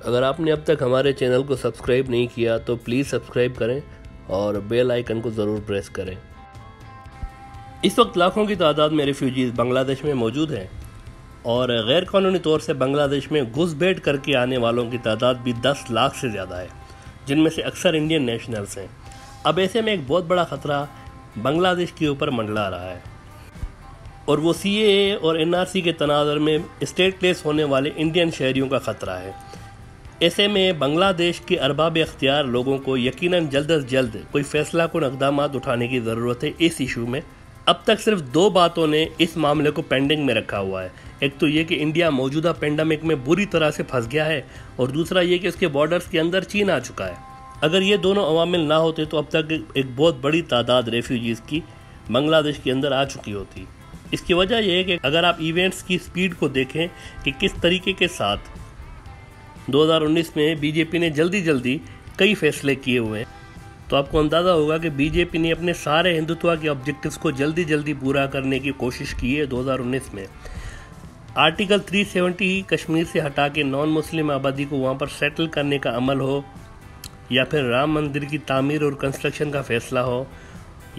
अगर आपने अब तक हमारे चैनल को सब्सक्राइब नहीं किया तो प्लीज़ सब्सक्राइब करें और बेल आइकन को ज़रूर प्रेस करें। इस वक्त लाखों की तादाद में रिफ्यूजीज़ बांग्लादेश में मौजूद हैं और गैर कानूनी तौर से बांग्लादेश में घुसपैठ करके आने वालों की तादाद भी 10 लाख से ज़्यादा है, जिनमें से अक्सर इंडियन नेशनल्स हैं। अब ऐसे में एक बहुत बड़ा ख़तरा बांग्लादेश के ऊपर मंडला रहा है और वो CAA और NRC के तनाज़ुर में स्टेटलेस होने वाले इंडियन शहरियों का ख़तरा है। ऐसे में बांग्लादेश के अरबाब अख्तियार लोगों को यकीनन जल्द अज जल्द कोई फैसला कुन इक़दामात उठाने की ज़रूरत है इस इशू में। अब तक सिर्फ 2 बातों ने इस मामले को पेंडिंग में रखा हुआ है। एक तो ये कि इंडिया मौजूदा पेंडेमिक में बुरी तरह से फंस गया है और दूसरा ये कि उसके बॉर्डर्स के अंदर चीन आ चुका है। अगर ये दोनों अवामिल ना होते तो अब तक एक बहुत बड़ी तादाद रेफ्यूजीज़ की बांग्लादेश के अंदर आ चुकी होती। इसकी वजह यह है कि अगर आप इवेंट्स की स्पीड को देखें कि किस तरीके के साथ 2019 में बीजेपी ने जल्दी कई फैसले किए हुए हैं, तो आपको अंदाज़ा होगा कि बीजेपी ने अपने सारे हिंदुत्व के ऑब्जेक्टिव्स को जल्दी पूरा करने की कोशिश की है। 2019 में आर्टिकल 370 कश्मीर से हटा के नॉन मुस्लिम आबादी को वहाँ पर सेटल करने का अमल हो, या फिर राम मंदिर की तामीर और कंस्ट्रक्शन का फैसला हो,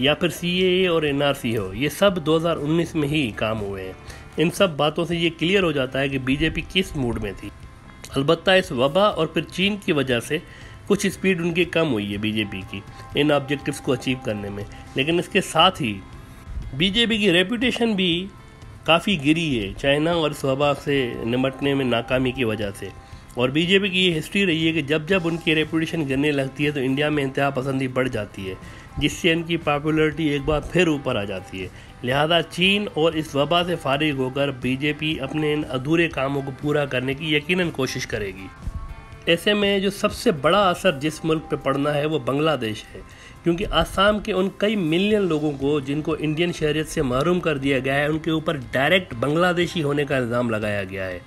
या फिर CAA और NRC हो, ये सब 2019 में ही काम हुए हैं। इन सब बातों से ये क्लियर हो जाता है कि बीजेपी किस मूड में थी। अलबत्ता इस वबा और फिर चीन की वजह से कुछ स्पीड उनकी कम हुई है बीजेपी की इन ऑब्जेक्टिव्स को अचीव करने में, लेकिन इसके साथ ही बीजेपी की रेपुटेशन भी काफ़ी गिरी है चाइना और इस वबा से निपटने में नाकामी की वजह से। और बीजेपी की ये हिस्ट्री रही है कि जब उनकी रेपुटेशन गिरने लगती है तो इंडिया में इंतहा पसंदी बढ़ जाती है, जिससे इनकी पॉपुलैरिटी एक बार फिर ऊपर आ जाती है। लिहाजा चीन और इस वबा से फारिग होकर बीजेपी अपने इन अधूरे कामों को पूरा करने की यकीनन कोशिश करेगी। ऐसे में जो सबसे बड़ा असर जिस मुल्क पे पड़ना है वो बांग्लादेश है, क्योंकि आसाम के उन कई मिलियन लोगों को जिनको इंडियन शहरियत से महरूम कर दिया गया है, उनके ऊपर डायरेक्ट बांग्लादेशी होने का इल्ज़ाम लगाया गया है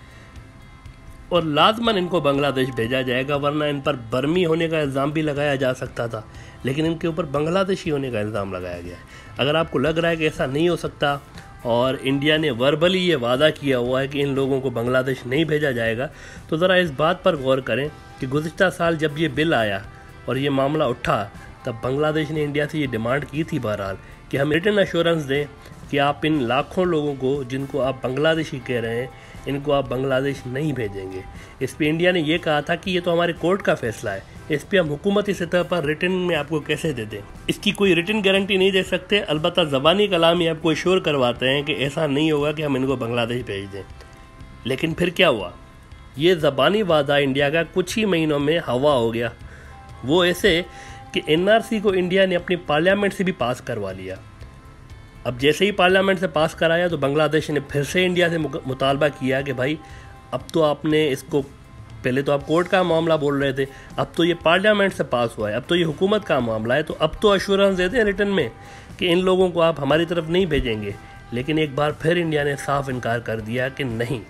और लाजमन इनको बांग्लादेश भेजा जाएगा, वरना इन पर बर्मी होने का इल्ज़ाम भी लगाया जा सकता था, लेकिन इनके ऊपर बांग्लादेशी होने का इल्ज़ाम लगाया गया है। अगर आपको लग रहा है कि ऐसा नहीं हो सकता और इंडिया ने वर्बली ये वादा किया हुआ है कि इन लोगों को बांग्लादेश नहीं भेजा जाएगा, तो ज़रा इस बात पर गौर करें कि गुज़िश्ता साल जब ये बिल आया और ये मामला उठा, तब बांग्लादेश ने इंडिया से ये डिमांड की थी बहरहाल कि हम रिटन अश्योरेंस दें कि आप इन लाखों लोगों को जिनको आप बांग्लादेशी कह रहे हैं, इनको आप बांग्लादेश नहीं भेजेंगे। इस पर इंडिया ने यह कहा था कि ये तो हमारे कोर्ट का फैसला है, इस पर हम हुकूमती सतह पर रिटन में आपको कैसे दे दें। इसकी कोई रिटन गारंटी नहीं दे सकते, अलबत्ता ज़बानी कलाम ही आपको श्योर करवाते हैं कि ऐसा नहीं होगा कि हम इनको बांग्लादेश भेज दें। लेकिन फिर क्या हुआ, ये ज़बानी वादा इंडिया का कुछ ही महीनों में हवा हो गया। वो ऐसे कि NRC को इंडिया ने अपनी पार्लियामेंट से भी पास करवा लिया। अब जैसे ही पार्लियामेंट से पास कराया तो बांग्लादेश ने फिर से इंडिया से मुतालबा किया कि भाई अब तो आपने इसको, पहले तो आप कोर्ट का मामला बोल रहे थे, अब तो ये पार्लियामेंट से पास हुआ है, अब तो ये हुकूमत का मामला है, तो अब तो अश्योरेंस देते हैं रिटर्न में कि इन लोगों को आप हमारी तरफ नहीं भेजेंगे। लेकिन एक बार फिर इंडिया ने साफ इनकार कर दिया कि नहीं,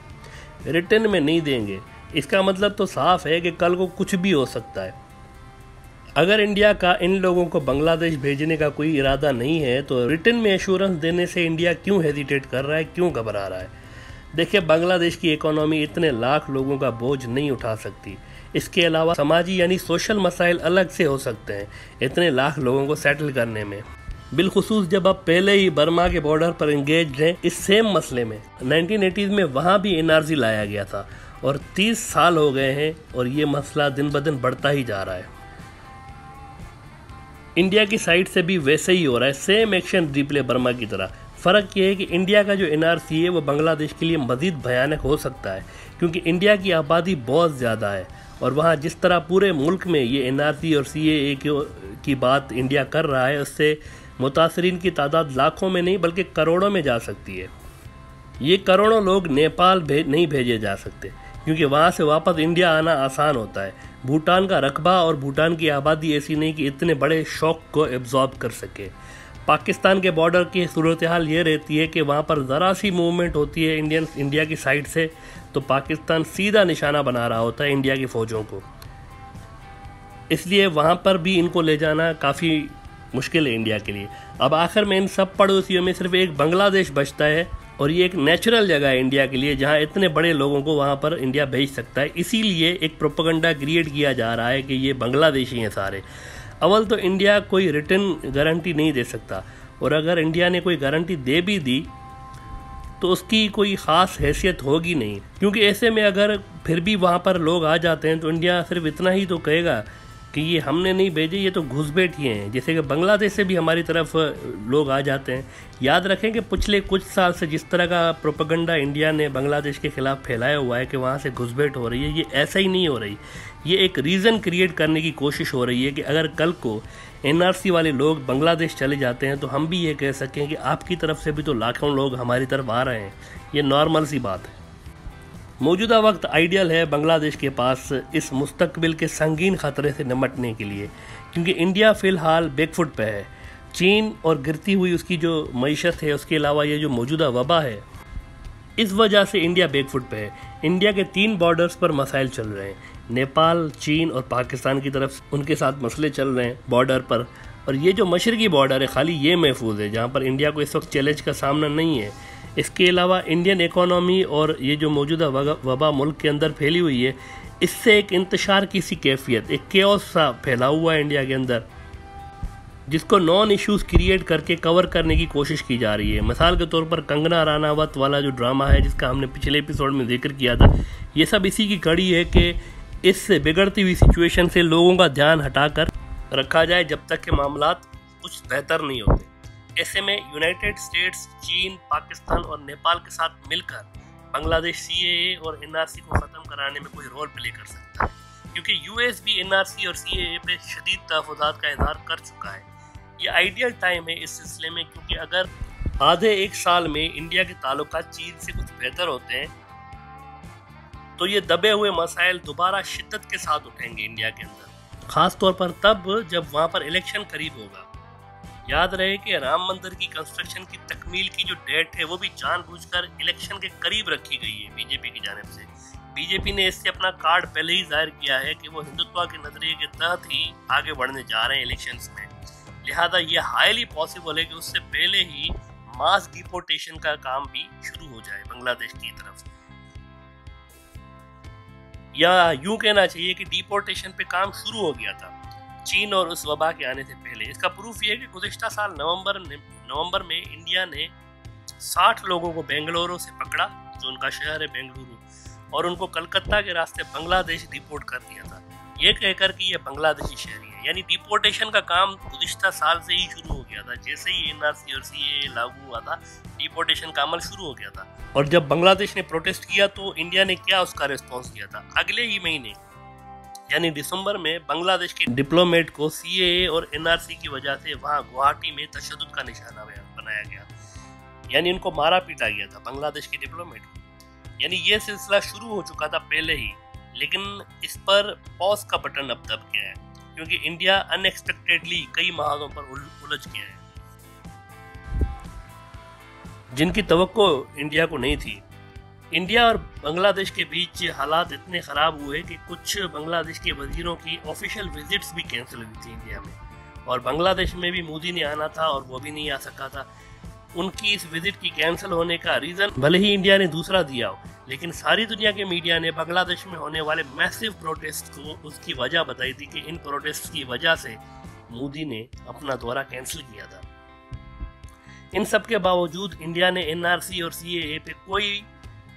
रिटर्न में नहीं देंगे। इसका मतलब तो साफ है कि कल को कुछ भी हो सकता है। अगर इंडिया का इन लोगों को बांग्लादेश भेजने का कोई इरादा नहीं है तो रिटर्न में एश्योरेंस देने से इंडिया क्यों हेजिटेट कर रहा है, क्यों घबरा रहा है। देखिए, बांग्लादेश की इकोनॉमी इतने लाख लोगों का बोझ नहीं उठा सकती। इसके अलावा समाजी यानी सोशल मसाइल अलग से हो सकते हैं इतने लाख लोगों को सेटल करने में, बिलखुसूस जब आप पहले ही बर्मा के बॉर्डर पर इंगेज हैं इस सेम मसले में। 1980s में वहाँ भी NRC लाया गया था और 30 साल हो गए हैं और ये मसला दिन ब दिन बढ़ता ही जा रहा है। इंडिया की साइड से भी वैसे ही हो रहा है, सेम एक्शन रिप्ले बर्मा की तरह। फ़र्क ये है कि इंडिया का जो NRC है वो बांग्लादेश के लिए मज़ीद भयानक हो सकता है, क्योंकि इंडिया की आबादी बहुत ज़्यादा है और वहाँ जिस तरह पूरे मुल्क में ये NRC और CAA की बात इंडिया कर रहा है, उससे मुतासरीन की तादाद लाखों में नहीं बल्कि करोड़ों में जा सकती है। ये करोड़ों लोग नेपाल नहीं भेजे जा सकते, क्योंकि वहाँ से वापस इंडिया आना आसान होता है। भूटान का रकबा और भूटान की आबादी ऐसी नहीं कि इतने बड़े शौक को एब्जॉर्ब कर सके। पाकिस्तान के बॉर्डर की सूरत हाल ये रहती है कि वहाँ पर ज़रा सी मूवमेंट होती है इंडिया की साइड से तो पाकिस्तान सीधा निशाना बना रहा होता है इंडिया की फ़ौजों को। इसलिए वहाँ पर भी इनको ले जाना काफ़ी मुश्किल है इंडिया के लिए। अब आखिर में इन सब पड़ोसियों में सिर्फ एक बांग्लादेश बचता है और ये एक नेचुरल जगह है इंडिया के लिए, जहाँ इतने बड़े लोगों को वहाँ पर इंडिया भेज सकता है। इसीलिए एक प्रोपेगेंडा क्रिएट किया जा रहा है कि ये बांग्लादेशी हैं सारे। अव्वल तो इंडिया कोई रिटर्न गारंटी नहीं दे सकता, और अगर इंडिया ने कोई गारंटी दे भी दी तो उसकी कोई ख़ास हैसियत होगी नहीं, क्योंकि ऐसे में अगर फिर भी वहाँ पर लोग आ जाते हैं तो इंडिया सिर्फ इतना ही तो कहेगा कि ये हमने नहीं भेजे, ये तो घुसपैठिए हैं। जैसे कि बांग्लादेश से भी हमारी तरफ लोग आ जाते हैं। याद रखें कि पिछले कुछ साल से जिस तरह का प्रोपेगेंडा इंडिया ने बांग्लादेश के खिलाफ फैलाया हुआ है कि वहाँ से घुसपैठ हो रही है, ये ऐसा ही नहीं हो रही। ये एक रीज़न क्रिएट करने की कोशिश हो रही है कि अगर कल को NRC वाले लोग बांग्लादेश चले जाते हैं तो हम भी ये कह सकें कि आपकी तरफ से भी तो लाखों लोग हमारी तरफ आ रहे हैं। ये नॉर्मल सी बात है। मौजूदा वक्त आइडियल है बांग्लादेश के पास इस मुस्तकबिल के संगीन खतरे से निपटने के लिए, क्योंकि इंडिया फ़िलहाल बैकफुट पे है। चीन और गिरती हुई उसकी जो मईशत है, उसके अलावा ये जो मौजूदा वबा है, इस वजह से इंडिया बैकफुट पे है। इंडिया के 3 बॉर्डर्स पर मसाइल चल रहे हैं, नेपाल, चीन और पाकिस्तान की तरफ उनके साथ मसले चल रहे हैं बॉर्डर पर। और ये जो मशरकी बॉर्डर है, खाली ये महफूज है, जहाँ पर इंडिया को इस वक्त चैलेंज का सामना नहीं है। इसके अलावा इंडियन इकोनॉमी और ये जो मौजूदा वबा मुल्क के अंदर फैली हुई है, इससे एक इंतशार की सी कैफियत, एक केओस सा फैला हुआ है इंडिया के अंदर, जिसको नॉन इश्यूज़ क्रिएट करके कवर करने की कोशिश की जा रही है। मिसाल के तौर पर कंगना रानावत वाला जो ड्रामा है, जिसका हमने पिछले एपिसोड में जिक्र किया था, ये सब इसी की कड़ी है कि इस बिगड़ती हुई सिचुएशन से लोगों का ध्यान हटाकर रखा जाए जब तक के मामलात कुछ बेहतर नहीं होते। ऐसे में यूनाइटेड स्टेट्स, चीन, पाकिस्तान और नेपाल के साथ मिलकर बांग्लादेश CAA और NRC को ख़त्म कराने में कोई रोल प्ले कर सकता है, क्योंकि US भी NRC और CAA पे शदीद तहफ़्फ़ुज़ात का इज़हार कर चुका है। ये आइडियल टाइम है इस सिलसिले में, क्योंकि अगर आधे एक साल में इंडिया के ताल्लुकात चीन से कुछ बेहतर होते हैं तो ये दबे हुए मसाइल दोबारा शिद्दत के साथ उठेंगे इंडिया के अंदर, ख़ास तौर पर तब जब वहाँ पर इलेक्शन करीब होगा। याद रहे कि राम मंदिर की कंस्ट्रक्शन की तकमील की जो डेट है वो भी जानबूझकर इलेक्शन के करीब रखी गई है बीजेपी की जानिब से। बीजेपी ने इससे अपना कार्ड पहले ही जाहिर किया है कि वो हिंदुत्व के नजरिए के तहत ही आगे बढ़ने जा रहे हैं इलेक्शंस में। लिहाजा ये हाईली पॉसिबल है कि उससे पहले ही मास डिपोर्टेशन का काम भी शुरू हो जाए बांग्लादेश की तरफ, या यूं कहना चाहिए कि डिपोर्टेशन पे काम शुरू हो गया था चीन और उस वबा के आने से पहले। इसका प्रूफ ये है कि गुज़िश्ता साल नवंबर में इंडिया ने 60 लोगों को बेंगलुरु से पकड़ा, जो उनका शहर है बेंगलुरु, और उनको कलकत्ता के रास्ते बांग्लादेश डिपोर्ट कर दिया था, ये कहकर कि ये बांग्लादेशी शहरी है। यानी डिपोर्टेशन का काम गुज़िश्ता साल से ही शुरू हो गया था। जैसे ही NRC और CAA लागू हुआ था, डिपोर्टेशन का अमल शुरू हो गया था। और जब बांग्लादेश ने प्रोटेस्ट किया तो इंडिया ने क्या उसका रिस्पॉन्स दिया था? अगले ही महीने यानी दिसंबर में बांग्लादेश के डिप्लोमेट को CAA और NRC की वजह से वहाँ गुवाहाटी में तशद्दुद का निशाना बनाया गया, यानी उनको मारा पीटा गया था बांग्लादेश के डिप्लोमेट को। यानी ये सिलसिला शुरू हो चुका था पहले ही, लेकिन इस पर पॉज का बटन अब दब गया है, क्योंकि इंडिया अनएक्सपेक्टेडली कई महाजों पर उलझ गया है जिनकी तवक्को इंडिया को नहीं थी। इंडिया और बांग्लादेश के बीच हालात इतने ख़राब हुए कि कुछ बांग्लादेश के वजीरों की ऑफिशियल विजिट्स भी कैंसिल हुई थी इंडिया में, और बांग्लादेश में भी मोदी ने आना था और वो भी नहीं आ सका था। उनकी इस विजिट की कैंसिल होने का रीज़न भले ही इंडिया ने दूसरा दिया हो, लेकिन सारी दुनिया के मीडिया ने बांग्लादेश में होने वाले मैसिव प्रोटेस्ट को उसकी वजह बताई थी कि इन प्रोटेस्ट की वजह से मोदी ने अपना दौरा कैंसिल किया था। इन सब के बावजूद इंडिया ने NRC और CAA पे कोई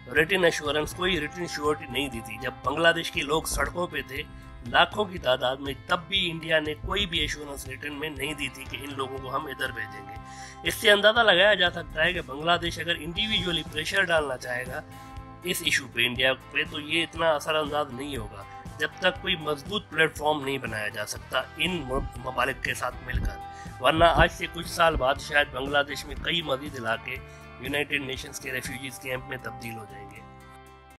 रिटन एश्योरेंस, कोई रिटन श्योरिटी नहीं दी थी। जब बांग्लादेश के लोग सड़कों पे थे लाखों की तादाद में, तब भी इंडिया ने कोई भी एश्योरेंस रिटर्न में नहीं दी थी कि इन लोगों को हम इधर भेजेंगे। इससे अंदाज़ा लगाया जा सकता है कि बांग्लादेश अगर इंडिविजुअली प्रेशर डालना चाहेगा इस इशू पे इंडिया पे, तो ये इतना असरअंदाज नहीं होगा जब तक कोई मजबूत प्लेटफॉर्म नहीं बनाया जा सकता इन ममालिक के साथ मिलकर। वरना आज से कुछ साल बाद शायद बांग्लादेश में कई मज़ीद इलाके यूनाइटेड नेशंस के रेफ्यूजीज कैंप में तब्दील हो जाएंगे।